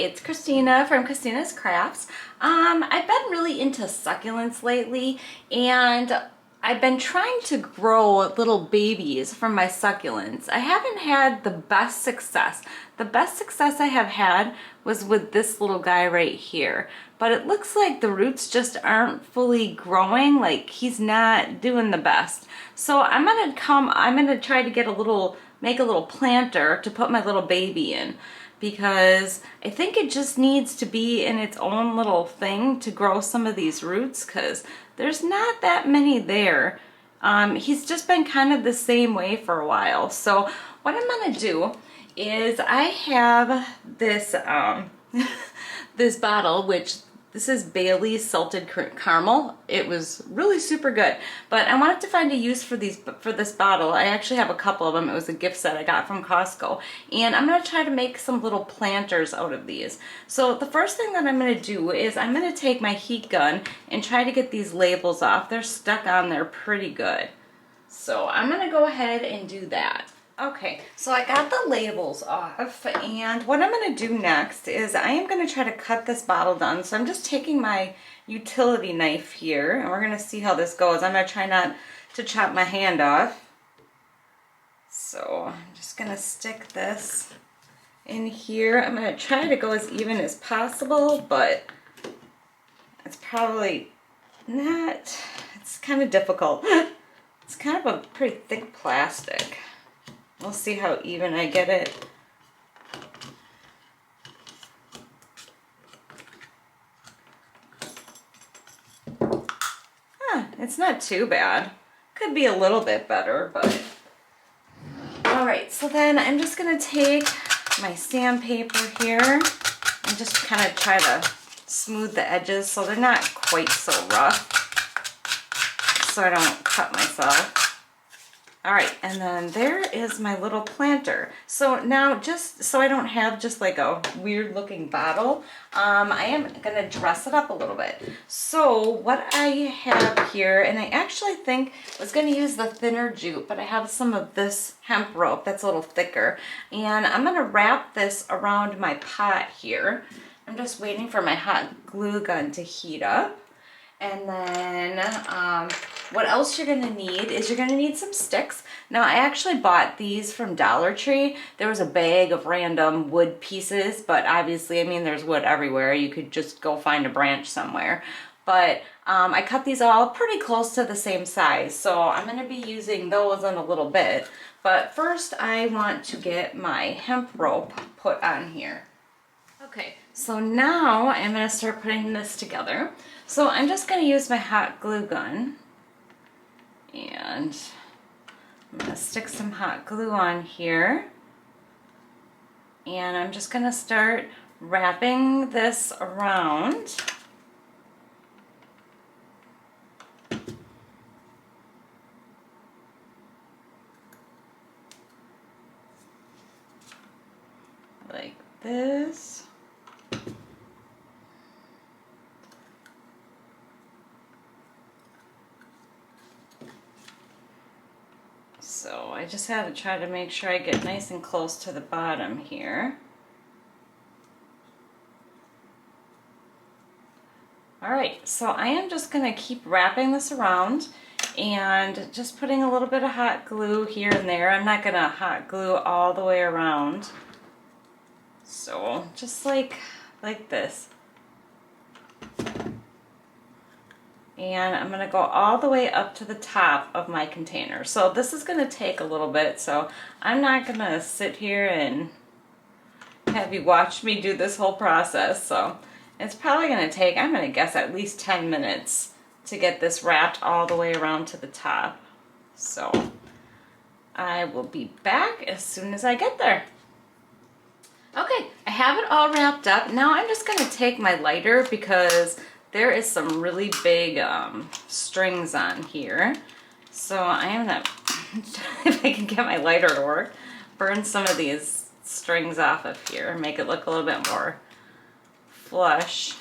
it's Christina from Christina's Crafts. I've been really into succulents lately, and I've been trying to grow little babies from my succulents. I haven't had the best success. The best success I have had was with this little guy right here. But it looks like the roots just aren't fully growing, like he's not doing the best. So I'm gonna try to make a little planter to put my little baby in, because I think it just needs to be in its own little thing to grow some of these roots, because there's not that many there. He's just been kind of the same way for a while. So what I'm gonna do is I have this this bottle, which this is Bailey's Salted Caramel. It was really super good, but I wanted to find a use for this bottle. I actually have a couple of them. It was a gift set I got from Costco, and I'm going to try to make some little planters out of these. So the first thing that I'm going to do is I'm going to take my heat gun and try to get these labels off. They're stuck on there pretty good. So I'm going to go ahead and do that. Okay, so I got the labels off, and what I'm going to do next is I am going to try to cut this bottle down. So I'm just taking my utility knife here, and we're going to see how this goes. I'm going to try not to chop my hand off. So I'm just going to stick this in here. I'm going to try to go as even as possible, but it's probably not, it's kind of difficult. It's kind of a pretty thick plastic. We'll see how even I get it. It's not too bad. Could be a little bit better, but... Alright, so then I'm just going to take my sandpaper here and just kind of try to smooth the edges so they're not quite so rough, so I don't cut myself. Alright, and then there is my little planter. So now, just so I don't have just like a weird looking bottle, I am going to dress it up a little bit. So what I have here, and I actually think I was going to use the thinner jute, but I have some of this hemp rope that's a little thicker. And I'm going to wrap this around my pot here. I'm just waiting for my hot glue gun to heat up. And then what else you're going to need is you're going to need some sticks. Now I actually bought these from Dollar Tree. There was a bag of random wood pieces, but obviously, I mean, there's wood everywhere. You could just go find a branch somewhere. But I cut these all pretty close to the same size, so I'm going to be using those in a little bit. But first I want to get my hemp rope put on here. Okay, so now I'm going to start putting this together. So I'm just going to use my hot glue gun, and I'm going to stick some hot glue on here, and I'm just going to start wrapping this around. Like this. So I just had to try to make sure I get nice and close to the bottom here. Alright, so I am just going to keep wrapping this around and just putting a little bit of hot glue here and there. I'm not going to hot glue all the way around. So just like this. And I'm going to go all the way up to the top of my container. So this is going to take a little bit, so I'm not going to sit here and have you watch me do this whole process. So it's probably going to take, I'm going to guess, at least 10 minutes to get this wrapped all the way around to the top. So I will be back as soon as I get there. Okay, I have it all wrapped up. Now I'm just going to take my lighter, because there is some really big strings on here. So I am going to, if I can get my lighter to work, burn some of these strings off of here, make it look a little bit more flush.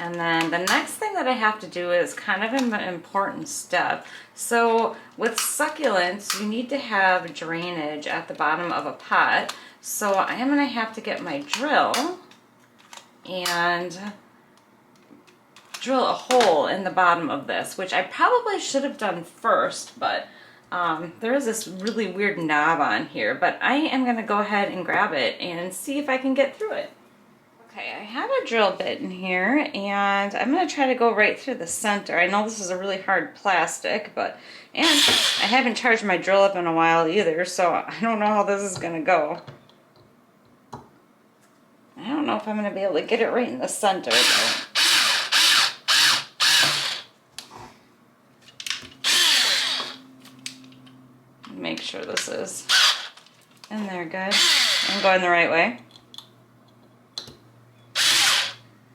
And then the next thing that I have to do is kind of an important step. So with succulents, you need to have drainage at the bottom of a pot. So I am gonna have to get my drill and drill a hole in the bottom of this, which I probably should have done first, but there is this really weird knob on here, but I am gonna go ahead and grab it and see if I can get through it. Okay, I have a drill bit in here, and I'm going to try to go right through the center. I know this is a really hard plastic, and I haven't charged my drill up in a while either, so I don't know how this is going to go. I don't know if I'm going to be able to get it right in the center, but... Make sure this is in there good. I'm going the right way.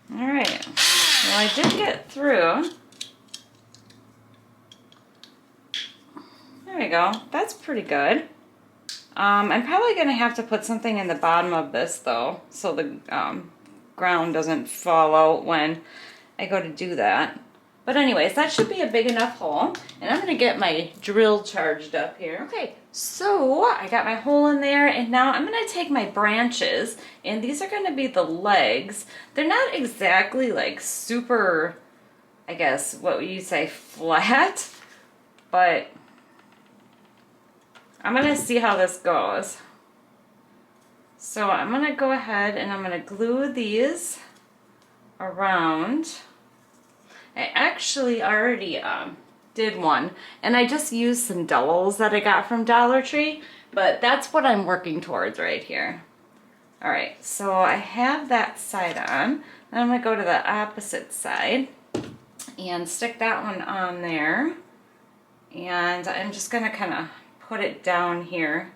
Alright, well I did get through. There we go, that's pretty good. I'm probably going to have to put something in the bottom of this though, so the ground doesn't fall out when I go to do that. But anyways, that should be a big enough hole, and I'm going to get my drill charged up here. Okay, so I got my hole in there, and now I'm going to take my branches, and these are going to be the legs. They're not exactly like super, I guess, what would you say, flat, but I'm going to see how this goes. So I'm going to go ahead and I'm going to glue these around. I actually already did one, and I just used some dowels that I got from Dollar Tree, but that's what I'm working towards right here. Alright, so I have that side on. Then I'm going to go to the opposite side and stick that one on there, and I'm just going to kind of put it down here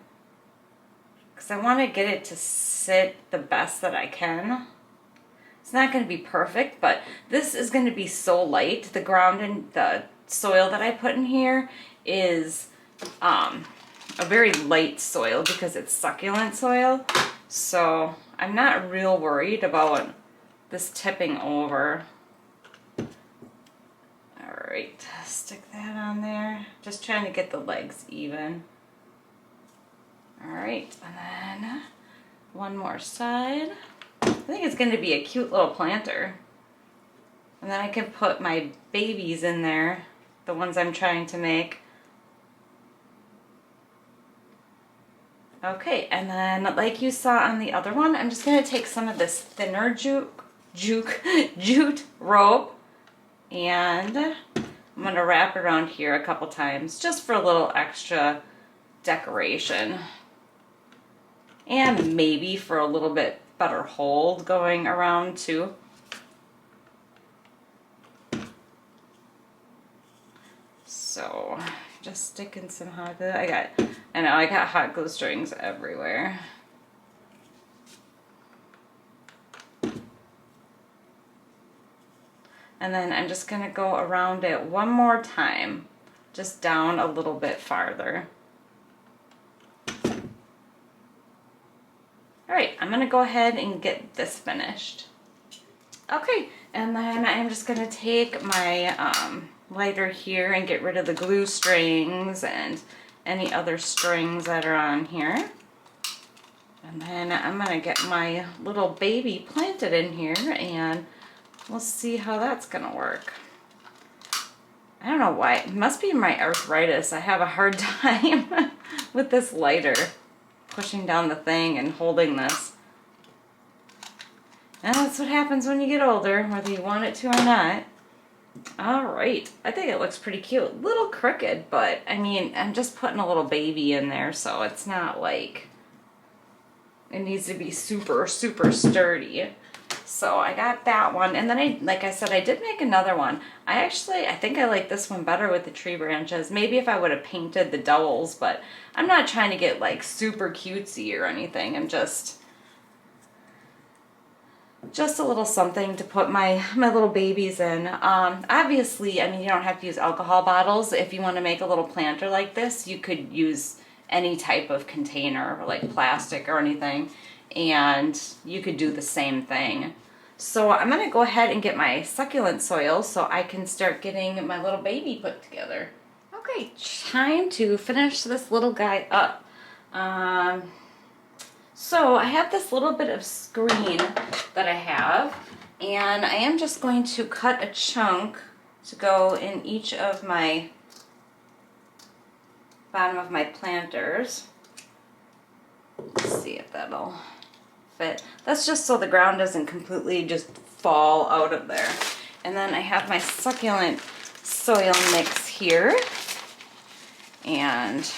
because I want to get it to sit the best that I can. It's not going to be perfect, but this is going to be so light. The ground and the soil that I put in here is a very light soil because it's succulent soil. So I'm not real worried about this tipping over. Alright, stick that on there. Just trying to get the legs even. Alright, and then one more side. I think it's going to be a cute little planter. And then I can put my babies in there, the ones I'm trying to make. Okay, and then like you saw on the other one, I'm just going to take some of this thinner jute rope, and I'm going to wrap around here a couple times just for a little extra decoration. And maybe for a little bit better hold going around too. So just sticking some hot glue. I got hot glue strings everywhere. And then I'm just gonna go around it one more time, just down a little bit farther. Alright, I'm going to go ahead and get this finished. Okay, and then I'm just going to take my lighter here and get rid of the glue strings and any other strings that are on here. And then I'm going to get my little baby planted in here, and we'll see how that's going to work. I don't know why. It must be my arthritis. I have a hard time with this lighter. Pushing down the thing and holding this. And that's what happens when you get older, whether you want it to or not. Alright, I think it looks pretty cute. Little crooked, but I mean, I'm just putting a little baby in there, so it's not like it needs to be super, super sturdy. So I got that one, and then like I said, I did make another one. I think I like this one better with the tree branches. Maybe if I would have painted the dowels, but I'm not trying to get like super cutesy or anything. I'm just a little something to put my little babies in. Obviously, I mean, you don't have to use alcohol bottles. If you want to make a little planter like this, you could use any type of container, like plastic or anything, and you could do the same thing. So I'm gonna go ahead and get my succulent soil so I can start getting my little baby put together. Okay, time to finish this little guy up. So I have this little bit of screen that I have, and I am just going to cut a chunk to go in each of my bottom of my planters. Let's see if that'll fit. That's just so the ground doesn't completely just fall out of there. And then I have my succulent soil mix here, and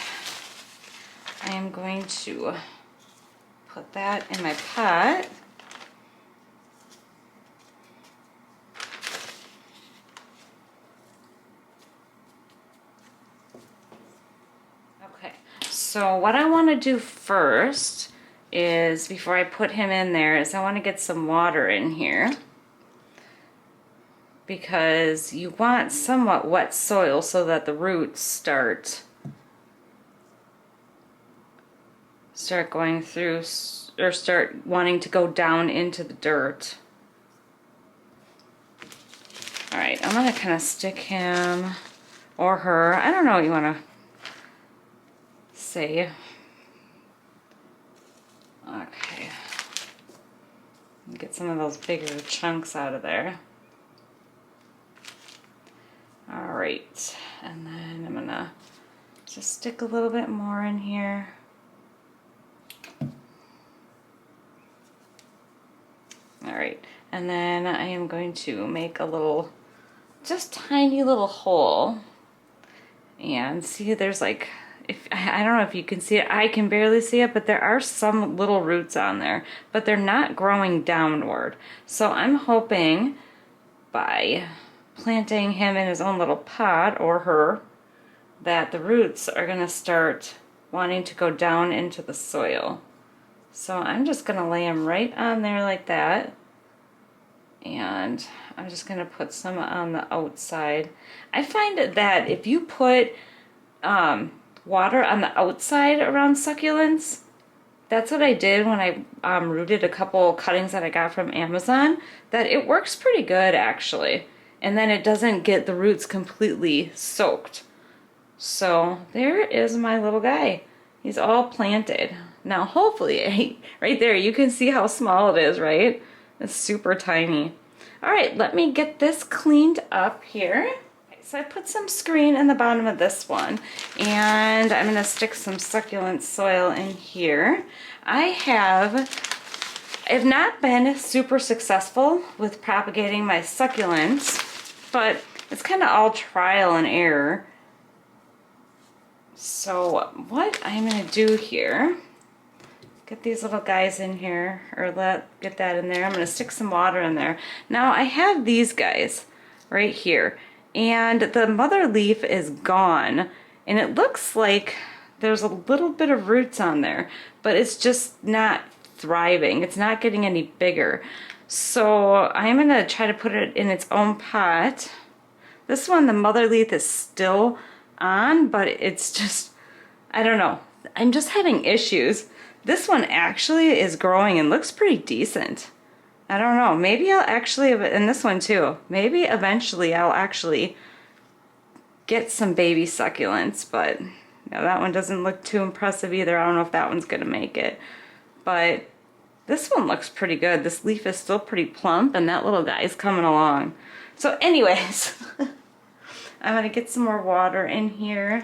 I am going to put that in my pot. Okay, so what I want to do first is, before I put him in there, is I want to get some water in here, because you want somewhat wet soil so that the roots start going through, or start wanting to go down into the dirt. All right, I'm gonna kind of stick him or her, I don't know what you want to say. Okay, get some of those bigger chunks out of there. All right, and then I'm gonna just stick a little bit more in here. All right, and then I am going to make a little, just tiny little hole, and see, there's like, if I don't know if you can see it, I can barely see it, but there are some little roots on there, but they're not growing downward. So I'm hoping by planting him in his own little pot, or her, that the roots are gonna start wanting to go down into the soil. So I'm just gonna lay him right on there like that, and I'm just gonna put some on the outside. I find that if you put water on the outside around succulents, that's what I did when I rooted a couple cuttings that I got from Amazon, that it works pretty good actually, and then it doesn't get the roots completely soaked. So there is my little guy. He's all planted. Now hopefully, right there, you can see how small it is, right? It's super tiny. All right, let me get this cleaned up here. So I put some screen in the bottom of this one, and I'm gonna stick some succulent soil in here. I have not been super successful with propagating my succulents, but it's kind of all trial and error. So what I'm gonna do here, get these little guys in here, or get that in there. I'm gonna stick some water in there. Now I have these guys right here, and the mother leaf is gone, and it looks like there's a little bit of roots on there, but it's just not thriving. It's not getting any bigger. So I'm gonna try to put it in its own pot. This one, the mother leaf is still on, but it's just, I don't know. I'm just having issues. This one actually is growing and looks pretty decent. I don't know, maybe I'll actually, and this one too, maybe eventually I'll actually get some baby succulents, but you know, that one doesn't look too impressive either. I don't know if that one's gonna make it, but this one looks pretty good. This leaf is still pretty plump, and that little guy's coming along. So anyways, I'm gonna get some more water in here.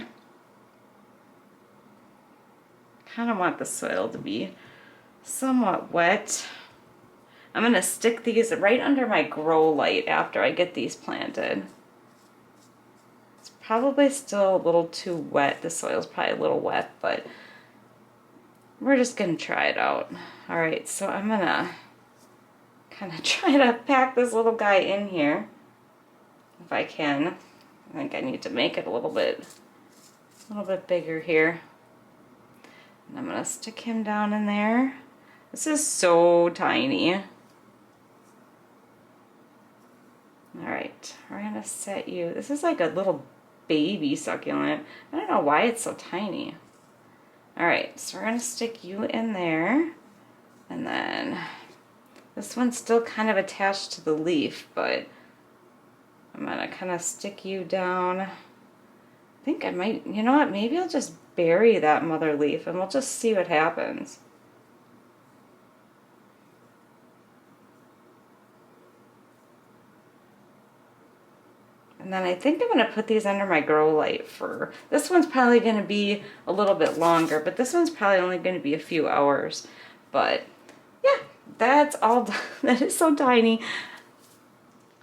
Kind of want the soil to be somewhat wet. I'm gonna stick these right under my grow light after I get these planted. It's probably still a little too wet. The soil's probably a little wet, but we're just gonna try it out. All right, so I'm gonna kind of try to pack this little guy in here if I can. I think I need to make it a little bit bigger here. And I'm gonna stick him down in there. This is so tiny. All right, we're gonna set you. This is like a little baby succulent. I don't know why it's so tiny. All right, so we're gonna stick you in there, and then This one's still kind of attached to the leaf, but I'm gonna kind of stick you down. I think I might, you know what, maybe I'll just bury that mother leaf and we'll just see what happens. And then I think I'm going to put these under my grow light for, this one's probably going to be a little bit longer, but this one's probably only going to be a few hours. But yeah, that's all done. That is so tiny.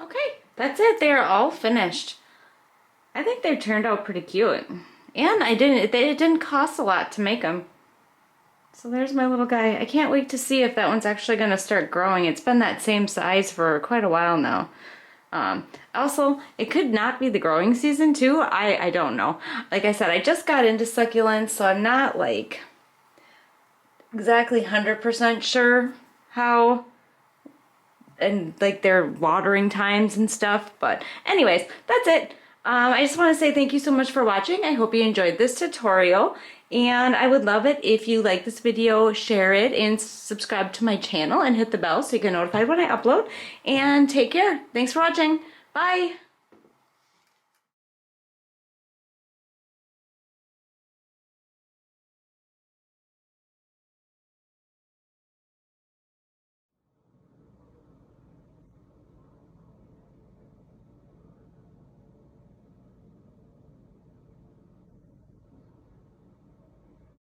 Okay, that's it. They're all finished. I think they turned out pretty cute. And it didn't cost a lot to make them. So there's my little guy. I can't wait to see if that one's actually going to start growing. It's been that same size for quite a while now. Also, it could not be the growing season too. I don't know. Like I said, I just got into succulents, so I'm not like exactly 100% sure how and like their watering times and stuff. But anyways, that's it. I just want to say thank you so much for watching. I hope you enjoyed this tutorial, and I would love it if you like this video, share it, and subscribe to my channel and hit the bell so you get notified when I upload. And take care. Thanks for watching. Bye.